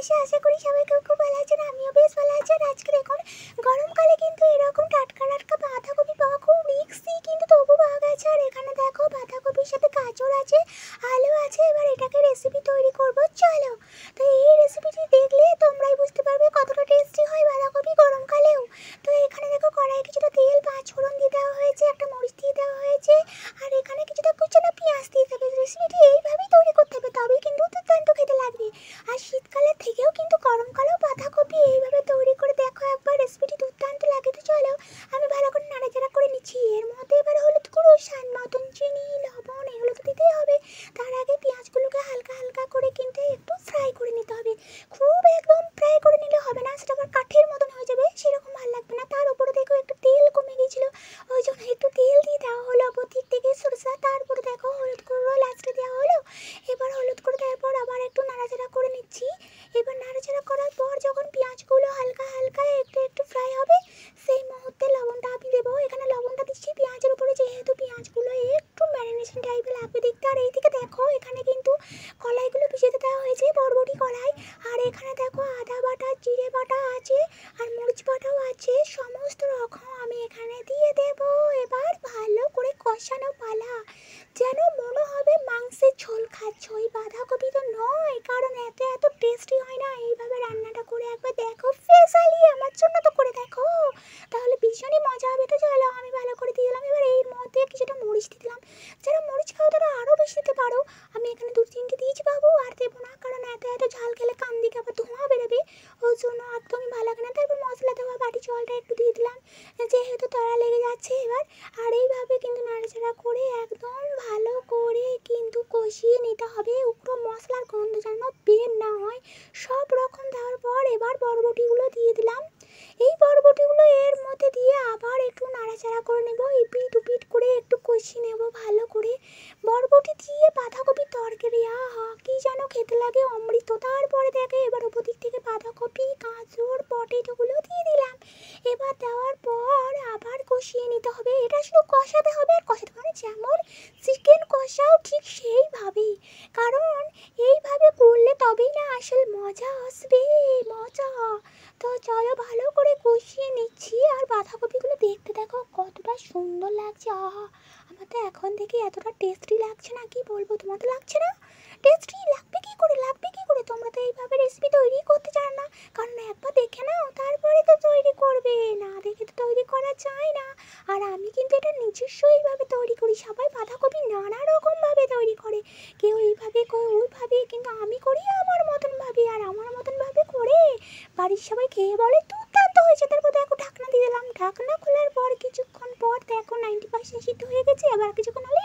ভালোবাসা। আশা করি সবাই খুব খুব ভালো আছেন, আমিও বেশ ভালো আছি। আর আজকে দেখুন গরমকালে কিন্তু এরকম টাটকা টাটকা বাঁধাকপি পাওয়া খুব রিস্কি, কিন্তু তবু পাওয়া গেছে। আর এখানে দেখো বাঁধাকপির সাথে গাজর আছে, আলু আছে। এবার এটাকে রেসিপি তৈরি করব, চলো। তো এই রেসিপিটি দেখলে তোমরাই বুঝতে পারবে কতটা টেস্টি হয় বাঁধাকপি গরমকালেও। তো এখানে দেখো কড়াইয়ে কিছুটা তেল, 5 ফোড়ন দিয়ে দেওয়া হয়েছে, একটা মরিচ দিয়ে দেওয়া হয়েছে, আর এখানে কিছুটা কুচানো পেঁয়াজ দিয়ে দেবে। রেসিপিটি এইভাবেই তৈরি করতে হবে, তবেই কিন্তু দুর্দান্ত খেতে লাগবে। আর শীতকালের থেকেও কিন্তু গরমকালেও বাঁধাকপি এইভাবে তৈরি করে দেখো একবার, রেসিপিটি দুর্দান্ত লাগে। তো চলো আমি ভালো করে নাড়াচাড়া করে নিচ্ছি। এর মধ্যে এবার হলুদ গুঁড়ো, স্বাদ মতন চিনি, লবণ এগুলো তো দিতেই হবে। তার আগে পেঁয়াজগুলোকে হালকা হালকা করে কিন্তু একটু ফ্রাই করে নিতে হবে। খুব একদম ফ্রাই করে নিলে হবে না, সেটা আবার কাঠের মতন হয়ে যাবে, সেরকম ভালো লাগবে না। তার উপরে দেখো একটু তেল কমে গিয়েছিল, ওই জন্য একটু তেল দিয়ে দেওয়া হলো অপর দিক থেকে সরষা। তারপরে দেখো হলুদ গুঁড়ো লাস্টে দেওয়া হলো। এবার হলুদ গুঁড়ো দেওয়ার পর আবার একটু নাড়াচাড়া করে নিচ্ছি। এবার নাড়াচাড়া করার পর যখন পেঁয়াজগুলো হালকা হালকা একটু একটু ফ্রাই হবে, সেই মুহূর্তে লবণটা আমি দেবো। এখানে লবণটা দিচ্ছি পেঁয়াজের উপরে, যেহেতু পেঁয়াজগুলো একটু ম্যারিনেশন টাইপের লাগবে দেখতে। আর এইদিকে দেখো এখানে কিন্তু কলাইগুলো ভিজিয়ে দেওয়া হয়েছে, বরবটি কলাই। আর এখানে দেখো আদা বাটা, জিরে বাটা আছে, আর মরিচ বাটাও আছে, সমস্ত রকম আমি এখানে দিয়ে দেব। এবার ভালো করে কষানো পালা, যেন মনে হবে মাংসের ঝোল খাচ্ছ। ওই বাঁধাকপি তো নয়, কারণ এত এত টেস্টি হয় না। এইভাবে রান্নাটা করে একবার দেখো, স্পেশালি আমার জন্য তো করে দেখো, তাহলে ভীষণই মজা হবে। তো চলো আমি ভালো করে দিয়ে দিলাম। এবার এর মধ্যে কিছুটা মরিচ দিয়ে দিলাম, যারা মরিচ খাও তারা আরও বেশি দিতে পারো। আমি এখানে 2-3টে দিয়েছি বাবু, আর দেবো না, কারণ এত এত ঝাল খেলে কান দিকে আবার ধোঁয়া বেরোবে, ওই জন্য একদমই ভালো লাগে না। তারপর মশলা দেওয়া বাটি জলটা একটু দিয়ে দিলাম, যেহেতু তলা লেগে যাচ্ছে এবার। আর এইভাবে কিন্তু নাড়াচাড়া করে একদম ভালো করে কিন্তু কষিয়ে নিতে হবে, উপরো মশলার গন্ধ যেন বের না হয়। সব রকম দেওয়ার পর এবার বরবটিগুলো দিয়ে দিলাম। এই বরবটিগুলো এর মধ্যে দিয়ে আবার একটু নাড়াচাড়া করে নেব, এপিট ওপিট করে একটু কষিয়ে নেব ভালো করে। বরবটি দিয়ে বাঁধাকপির তরকারি আহা কি যেন খেতে লাগে অমৃত। তারপরে দেখে এবার উপর দিক থেকে বাঁধাকপি, গাজর, পটেটোগুলো দিয়ে দিলাম। এবার দেওয়ার পর আবার কষিয়ে নিতে হবে। এটা শুধু কষাতে হবে আর কষাতে হবে, যেমন চিকেন কষাও ঠিক সেইভাবেই, কারণ এইভাবে করলে তবেই না আসল মজা আসবে, মজা। তো চলো ভালো করে কষিয়ে নিচ্ছি। আর বাঁধাকপিগুলো দেখতে দেখো কতটা সুন্দর লাগছে, আহা আমার তো এখন থেকে এতটা টেস্টি লাগছে না, কি বলবো, তোমার তো লাগছে না? টেস্টি লাগবে কি করে, লাগবে কি করে? তোমরা তো এইভাবে রেসিপি তৈরি করতে চান না, কারণ একবার দেখে নাও তারপরে তো তৈরি করবে, না দেখে তো তৈরি করা যায় না। আর আমি কিন্তু এটা নিজস্ব এইভাবে তৈরি করি, সবাই বাঁধাকপি নানা রকমভাবে তৈরি করে, কেউ এইভাবে কেউ ওইভাবে, কিন্তু আমি করি আমার মতন ভাবে। আর আমার মতন ভাবে করে বাড়ির সবাই খেয়ে বলে দুর্দান্ত হয়েছে। তারপর দেখো ঢাকনা দিয়ে দিলাম, ঢাকনা খোলার পর কিছুক্ষণ পর দেখো 90% সিদ্ধ হয়ে গেছে। আবার কিছুক্ষণ হলে